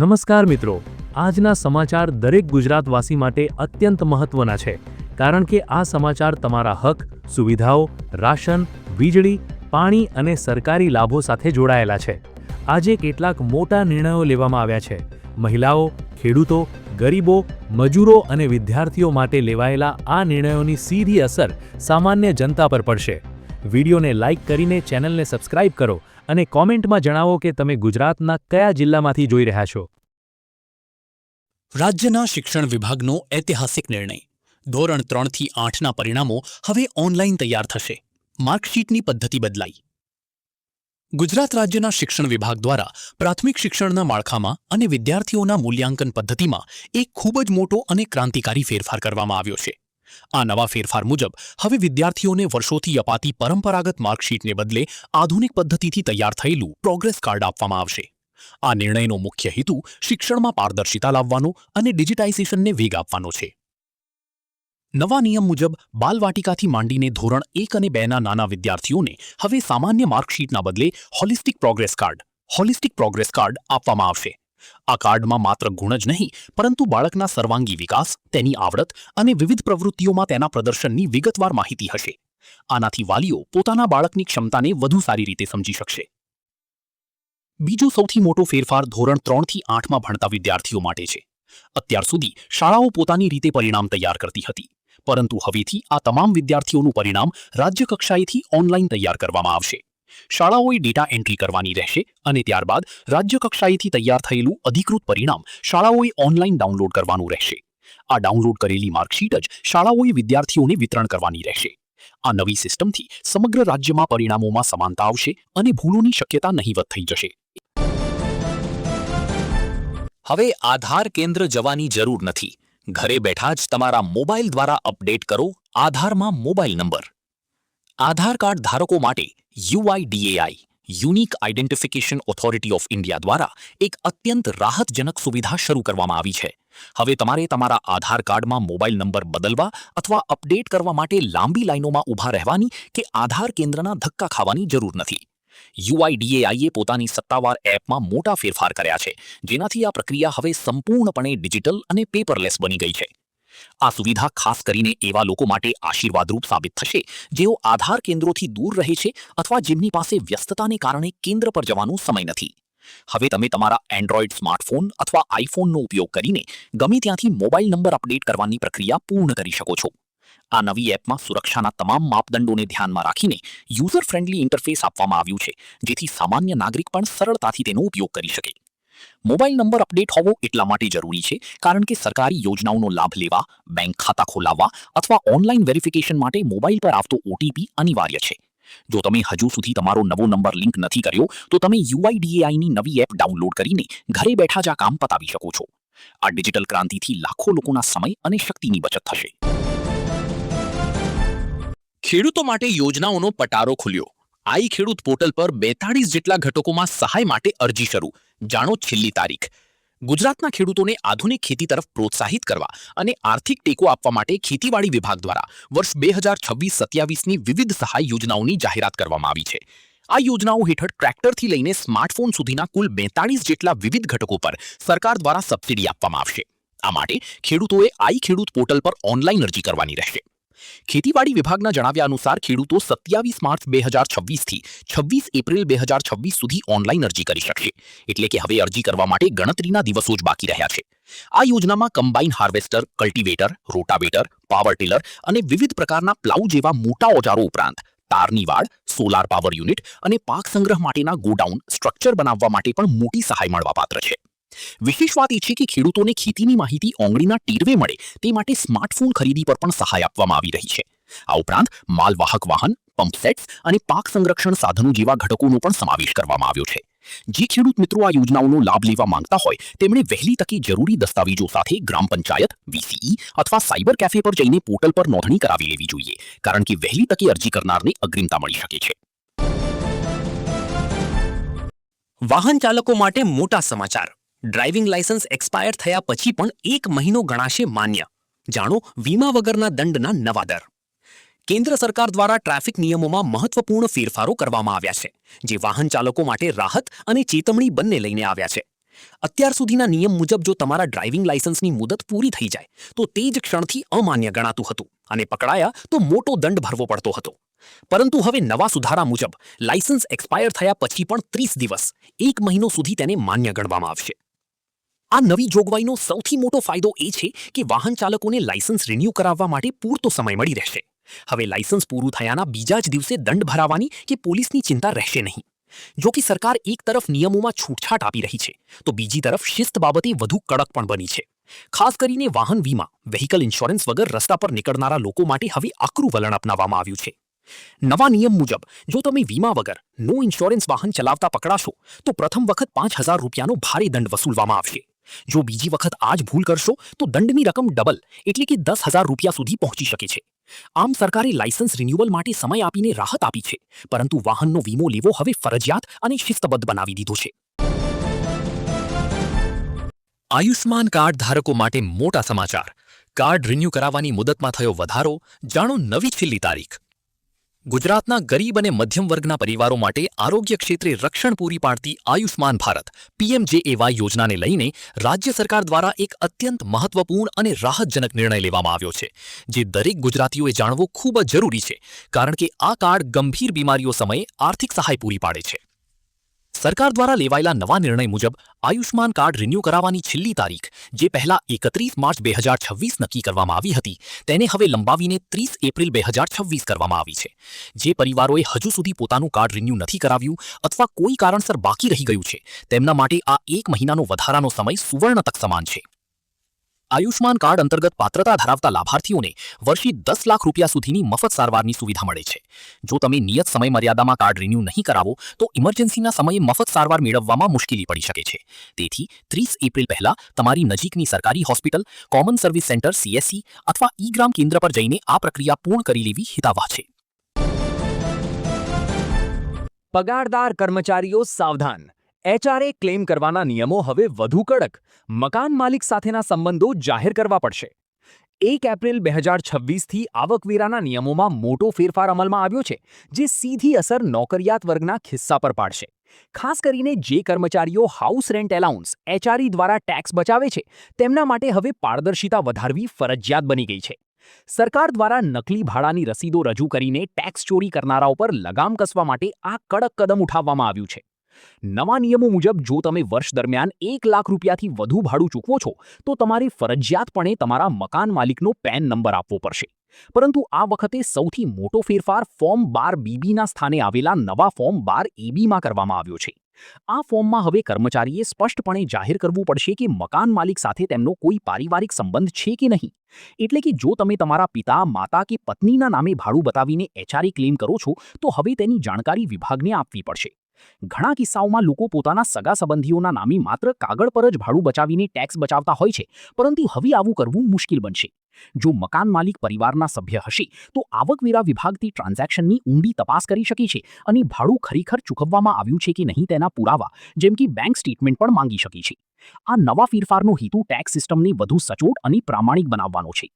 નમસ્કાર મિત્રો, આજના સમાચાર દરેક ગુજરાતવાસી માટે અત્યંત મહત્વના છે, કારણ કે આ સમાચાર તમારા હક, સુવિધાઓ, રાશન, વીજળી, પાણી અને સરકારી લાભો સાથે જોડાયેલા છે. આજે કેટલાક મોટા નિર્ણયો લેવામાં આવ્યા છે. મહિલાઓ, ખેડૂતો, ગરીબો, મજૂરો અને વિદ્યાર્થીઓ માટે લેવાયેલા આ નિર્ણયોની સીધી અસર સામાન્ય જનતા પર પડશે. વિડીયોને લાઇક કરીને ચેનલને સબસ્ક્રાઇબ કરો અને કોમેન્ટમાં જણાવો કે તમે ગુજરાતના કયા જિલ્લામાંથી જોઈ રહ્યા છો. રાજ્યના શિક્ષણ વિભાગનો ઐતિહાસિક નિર્ણય. ધોરણ 3 થી 8ના પરિણામો હવે ઓનલાઈન તૈયાર થશે. માર્કશીટની પદ્ધતિ બદલાઈ. ગુજરાત રાજ્યના શિક્ષણ વિભાગ દ્વારા પ્રાથમિક શિક્ષણના માળખામાં અને વિદ્યાર્થીઓના મૂલ્યાંકન પદ્ધતિમાં એક ખૂબ જ મોટો અને ક્રાંતિકારી ફેરફાર કરવામાં આવ્યો છે. આ નવા ફેરફાર મુજબ હવે વિદ્યાર્થીઓને વર્ષોથી અપાતી પરંપરાગત માર્કશીટને બદલે આધુનિક પદ્ધતિથી તૈયાર થયેલું પ્રોગ્રેસ કાર્ડ આપવામાં આવશે. આ નિર્ણયનો મુખ્ય હેતુ શિક્ષણમાં પારદર્શિતા લાવવાનો અને ડિજિટાઇઝેશનને વેગ આપવાનો છે. નવા નિયમ મુજબ બાલવાટિકાથી માંડીને ધોરણ 1 અને 2ના નાના વિદ્યાર્થીઓને હવે સામાન્ય માર્કશીટના બદલે હોલિસ્ટિક પ્રોગ્રેસ કાર્ડ આપવામાં આવશે. આ કાર્ડમાં માત્ર ગુણ જ નહીં, પરંતુ બાળકના સર્વાંગી વિકાસ, તેની આવડત અને વિવિધ પ્રવૃત્તિઓમાં તેના પ્રદર્શનની વિગતવાર માહિતી હશે. આનાથી વાલીઓ પોતાના બાળકની ક્ષમતાને વધુ સારી રીતે સમજી શકશે. બીજો સૌથી મોટો ફેરફાર ધોરણ 3 થી 8માં ભણતા વિદ્યાર્થીઓ માટે છે. અત્યાર સુધી શાળાઓ પોતાની રીતે પરિણામ તૈયાર કરતી હતી, પરંતુ હવેથી આ તમામ વિદ્યાર્થીઓનું પરિણામ રાજ્ય કક્ષાએથી ઓનલાઈન તૈયાર કરવામાં આવશે. શાળાઓએ ડેટા એન્ટ્રી કરવાની રહેશે અને ત્યારબાદ રાજ્ય કક્ષાએથી તૈયાર થયેલું અધિકૃત પરિણામ શાળાઓએ ઓનલાઈન ડાઉનલોડ કરવાનું રહેશે. આ ડાઉનલોડ કરેલી માર્કશીટ જ શાળાઓએ વિદ્યાર્થીઓને વિતરણ કરવાની રહેશે. આ નવી સિસ્ટમથી સમગ્ર રાજ્યમાં પરિણામોમાં સમાનતા આવશે અને ભૂલોની શક્યતા નહીવત થઈ જશે. હવે આધાર કેન્દ્ર જવાની જરૂર નથી. ઘરે બેઠા જ તમારા મોબાઈલ દ્વારા અપડેટ કરો આધારમાં મોબાઈલ નંબર. આધાર કાર્ડ ધારકો માટે UIDAI unique identification authority of India દ્વારા એક અત્યંત રાહતજનક સુવિધા શરૂ કરવામાં આવી છે. હવે તમારે તમારા આધાર કાર્ડમાં મોબાઈલ નંબર બદલવા અથવા અપડેટ કરવા માટે લાંબી લાઈનોમાં ઊભા રહેવાની કે આધાર કેન્દ્રના ધક્કા ખાવાની જરૂર નથી. UIDAIએ પોતાની સત્તાવાર એપમાં મોટા ફેરફાર કર્યા છે, જેનાથી આ પ્રક્રિયા હવે સંપૂર્ણપણે ડિજિટલ અને પેપરલેસ બની ગઈ છે. આ સુવિધા ખાસ કરીને એવા લોકો માટે આશીર્વાદરૂપ સાબિત થશે જેઓ આધાર કેન્દ્રોથી દૂર રહે છે અથવા જેમની પાસે વ્યસ્તતાને કારણે કેન્દ્ર પર જવાનો સમય નથી. હવે તમે તમારા એન્ડ્રોઇડ સ્માર્ટફોન અથવા આઈફોનનો ઉપયોગ કરીને ગમે ત્યાંથી મોબાઈલ નંબર અપડેટ કરવાની પ્રક્રિયા પૂર્ણ કરી શકો છો. આ નવી એપમાં સુરક્ષાના તમામ માપદંડોને ધ્યાનમાં રાખીને યુઝર ફ્રેન્ડલી ઇન્ટરફેસ આપવામાં આવ્યું છે, જેથી સામાન્ય નાગરિક પણ સરળતાથી તેનો ઉપયોગ કરી શકે. મોબાઈલ નંબર અપડેટ હોવો એટલા માટે જરૂરી છે કારણ કે સરકારી યોજનાઓનો લાભ લેવા, બેંક ખાતા ખોલાવવા અથવા ઓનલાઈન વેરિફિકેશન માટે મોબાઈલ પર આવતો OTP અનિવાર્ય છે. જો તમે હજુ સુધી તમારો નવો નંબર લિંક નથી કર્યો તો તમે UIDAIની નવી એપ ડાઉનલોડ કરીને ઘરે બેઠા જ આ કામ પતાવી શકો છો. આ ડિજિટલ ક્રાંતિથી લાખો લોકોના સમય અને શક્તિની બચત થશે. ખેડૂતો માટે યોજનાઓનો પટારો ખુલ્યો. આઈ ખેડૂત પોર્ટલ પર 42 જેટલા ઘટકોમાં સહાય માટે અરજી શરૂ. જાણો છેલ્લી તારીખ. ગુજરાતના ખેડૂતોને આધુનિક ખેતી તરફ પ્રોત્સાહિત કરવા અને આર્થિક ટેકો આપવા માટે ખેતીવાડી વિભાગ દ્વારા વર્ષ 2026-27ની વિવિધ સહાય યોજનાઓની જાહેરાત કરવામાં આવી છે. આ યોજનાઓ હેઠળ ટ્રેક્ટરથી લઈને સ્માર્ટફોન સુધીના કુલ 42 જેટલા વિવિધ ઘટકો પર સરકાર દ્વારા સબસિડી આપવામાં આવશે. આ માટે ખેડૂતોએ આઈ ખેડૂત પોર્ટલ પર ઓનલાઈન અરજી કરવાની રહેશે. ખેતીવાડી વિભાગના જણાવ્યા અનુસાર ખેડૂતો 27 માર્ચ 2026 થી 26 એપ્રિલ 2026 સુધી ઓનલાઈન અરજી કરી શકશે. એટલે કે હવે અરજી કરવા માટે ગણતરીના દિવસો જ બાકી રહ્યા છે. આ યોજનામાં combine harvester, cultivator, rotavator, power tiller અને વિવિધ પ્રકારના પ્લાઉ જેવા મોટા ઓજારો ઉપરાંત તારની વાડ, સોલાર પાવર યુનિટ અને પાક સંગ્રહ માટેના ગોડાઉન સ્ટ્રક્ચર બનાવવા માટે પણ મોટી સહાય મળવાપાત્ર છે. વિશેષ વાત એ છે કે ખેડૂતોને ખેતીની માહિતી ઓંગળીના ટીરવે મળે તે માટે સ્માર્ટફોન ખરીદી પર પણ સહાય આપવામાં આવી રહી છે. આ ઉપરાંત માલવાહક વાહન, પંપ સેટ્સ અને પાક સંરક્ષણ સાધનો જેવા ઘટકોનો પણ સમાવેશ કરવામાં આવ્યો છે. જે ખેડૂત મિત્રો આ યોજનાઓનો લાભ લેવા માંગતા હોય તેમણે વહેલી તકે જરૂરી દસ્તાવેજો સાથે ગ્રામ પંચાયત, VCE અથવા સાયબર કેફે પર જઈને પોર્ટલ પર નોંધણી કરાવી લેવી જોઈએ, કારણ કે વહેલી તકે અરજી કરનારને અગ્રિમતા મળી શકે છે. વાહન ચાલકો માટે મોટા સમાચાર. ડ્રાઇવિંગ લાયસન્સ એક્સપાયર થયા પછી પણ 1 મહિનો ગણાશે માન્ય. જાણો વીમા વગરના દંડના નવા દર. કેન્દ્ર સરકાર દ્વારા ટ્રાફિક નિયમોમાં મહત્વપૂર્ણ ફેરફારો કરવામાં આવ્યા છે, જે વાહન ચાલકો માટે રાહત અને ચેતવણી બંને લઈને આવ્યા છે. અત્યાર સુધીના નિયમ મુજબ જો તમારા ડ્રાઇવિંગ લાયસન્સની મુદત પૂરી થઈ જાય તો તે જ ક્ષણથી અમાન્ય ગણાતું હતું અને પકડાયા તો મોટો દંડ ભરવો પડતો હતો. પરંતુ હવે નવા સુધારા મુજબ લાયસન્સ એક્સપાયર થયા પછી પણ 30 દિવસ 1 મહિનો સુધી તેને માન્ય ગણવામાં આવશે. આ નવી જોગવાઈનો સૌથી મોટો ફાયદો એ છે કે વાહન ચાલકોને લાયસન્સ રિન્યૂ કરાવવા માટે પૂરતો સમય મળી રહેશે. હવે લાયસન્સ પૂરું થયાના બીજા જ દિવસે દંડ ભરાવાની કે પોલીસની ચિંતા રહેશે નહીં. જો કે સરકાર એક તરફ નિયમોમાં છૂટછાટ આપી રહી છે તો બીજી તરફ શિસ્ત બાબતે વધુ કડક પણ બની છે. ખાસ કરીને વાહન વીમા વ્હીકલ ઇન્સ્યોરન્સ વગર રસ્તા પર નીકળનારા લોકો માટે હવે આકરું વલણ અપનાવવામાં આવ્યું છે. નવા નિયમ મુજબ જો તમે વીમા વગર નો ઇન્સ્યોરન્સ વાહન ચલાવતા પકડાશો તો પ્રથમ વખત 5,000 રૂપિયાનો ભારે દંડ વસૂલવામાં આવશે. જો બીજી વખત આ જ ભૂલ કરશો તો દંડની રકમ ડબલ એટલે કે 10,000 રૂપિયા સુધી પહોંચી શકે છે. આમ સરકારે લાયસન્સ રિન્યુઅલ માટે સમય આપીને રાહત આપી છે, પરંતુ વાહનનો વીમો લેવો હવે ફરજિયાત અને શિસ્તબદ્ધ બનાવી દીધો છે. આયુષ્માન કાર્ડ ધારકો માટે મોટા સમાચાર. કાર્ડ રિન્યૂ કરાવવાની મુદતમાં થયો વધારો, જાણો નવી છેલ્લી તારીખ. ગુજરાતના ગરીબ અને મધ્યમ વર્ગના પરિવારો માટે આરોગ્ય ક્ષેત્રે રક્ષણ પૂરી પાડતી આયુષ્માન ભારત PMJAY યોજનાને લઈને રાજ્ય સરકાર દ્વારા એક અત્યંત મહત્વપૂર્ણ અને રાહતજનક નિર્ણય લેવામાં આવ્યો છે, જે દરેક ગુજરાતીઓએ જાણવો ખૂબ જ જરૂરી છે, કારણ કે આ કાર્ડ ગંભીર બીમારીઓ સમયે આર્થિક સહાય પૂરી પાડે છે. સરકાર દ્વારા લેવાયેલા નવા નિર્ણય મુજબ આયુષ્માન કાર્ડ રિન્યૂ કરાવવાની છેલ્લી તારીખ, જે પહેલા 31 માર્ચ 2026 નક્કી કરવામાં આવી હતી, તેને હવે લંબાવીને 30 એપ્રિલ 2026 કરવામાં આવી છે. જે પરિવારોએ હજુ સુધી પોતાનું કાર્ડ રિન્યૂ નથી કરાવ્યું અથવા કોઈ કારણસર બાકી રહી ગયું છે, તેમના માટે આ 1 મહિનાનો વધારાનો સમય સુવર્ણ તક સમાન છે. આયુષ્માન કાર્ડ અંતર્ગત પાત્રતા ધરાવતા લાભાર્થીઓને વર્ષે 10 લાખ રૂપિયા સુધીની મફત સારવારની સુવિધા મળે છે. જો તમે નિયત સમય મર્યાદામાં કાર્ડ રિન્યૂ નહીં કરાવો તો ઇમરજન્સીના સમયે મફત સારવાર મેળવવામાં મુશ્કેલી પડી શકે છે. તેથી 30 એપ્રિલ પહેલા તમારી નજીકની સરકારી hospital, common service centre CSC અથવા ઈ-ગ્રામ કેન્દ્ર પર જઈને આ પ્રક્રિયા પૂર્ણ કરી લેવી હિતાવહ છે. પગારદાર કર્મચારીઓ સાવધાન. HRA ક્લેમ કરવાના નિયમો હવે વધુ કડક. મકાન માલિક સાથેના સંબંધો જાહેર કરવા પડશે. 1 એપ્રિલ 2026થી આવકવેરાના નિયમોમાં મોટો ફેરફાર અમલમાં આવ્યો છે, જે સીધી અસર નોકરિયાત વર્ગના ખિસ્સા પર પાડશે. ખાસ કરીને જે કર્મચારીઓ હાઉસ રેન્ટ એલાઉન્સ HRE દ્વારા ટેક્સ બચાવે છે, તેમના માટે હવે પારદર્શિતા વધારવી ફરજિયાત બની ગઈ છે. સરકાર દ્વારા નકલી ભાડાની રસીદો રજૂ કરીને ટેક્સ ચોરી કરનારાઓ પર લગામ કસવા માટે આ કડક કદમ ઉઠાવવામાં આવ્યું છે. નવા નિયમો મુજબ જો તમે વર્ષ દરમિયાન 1 લાખ રૂપિયાથી વધુ ભાડું ચૂકવો છો તો તમારે ફરજિયાતપણે તમારા મકાન માલિકનો પેન નંબર આપવો પડશે. પરંતુ આ વખતે સૌથી મોટો ફેરફાર ફોર્મ 12BBના સ્થાને આવેલા નવા ફોર્મ 12AB માં કરવામાં આવ્યો છે. આ ફોર્મમાં હવે કર્મચારીએ સ્પષ્ટપણે જાહેર કરવું પડશે કે મકાન માલિક સાથે તેમનો કોઈ પારિવારિક સંબંધ છે કે નહીં. એટલે કે જો તમે તમારા પિતા, માતા કે પત્નીના નામે ભાડું બતાવીને HRA ક્લેમ કરો છો તો હવે તેની જાણકારી વિભાગને આપવી પડશે. ઘણા કિસ્સાઓમાં લોકો પોતાના સગા સંબંધીઓના નામે માત્ર કાગળ પર જ ભાડું બચાવીને ટેક્સ બચાવતા હોય છે, પરંતુ હવે આવું કરવું મુશ્કેલ બનશે. જો મકાન માલિક પરિવારના સભ્ય હશે તો આવકવેરા વિભાગથી ટ્રાન્ઝેક્શનની ઊંડી તપાસ કરી શકે છે અને ભાડું ખરેખર ચૂકવવામાં આવ્યું છે કે નહીં તેના પુરાવા, જેમ કે બેંક સ્ટેટમેન્ટ પણ માંગી શકે છે. આ નવા ફેરફારનો હેતુ ટેક્સ સિસ્ટમને વધુ સચોટ અને પ્રામાણિક બનાવવાનો છે.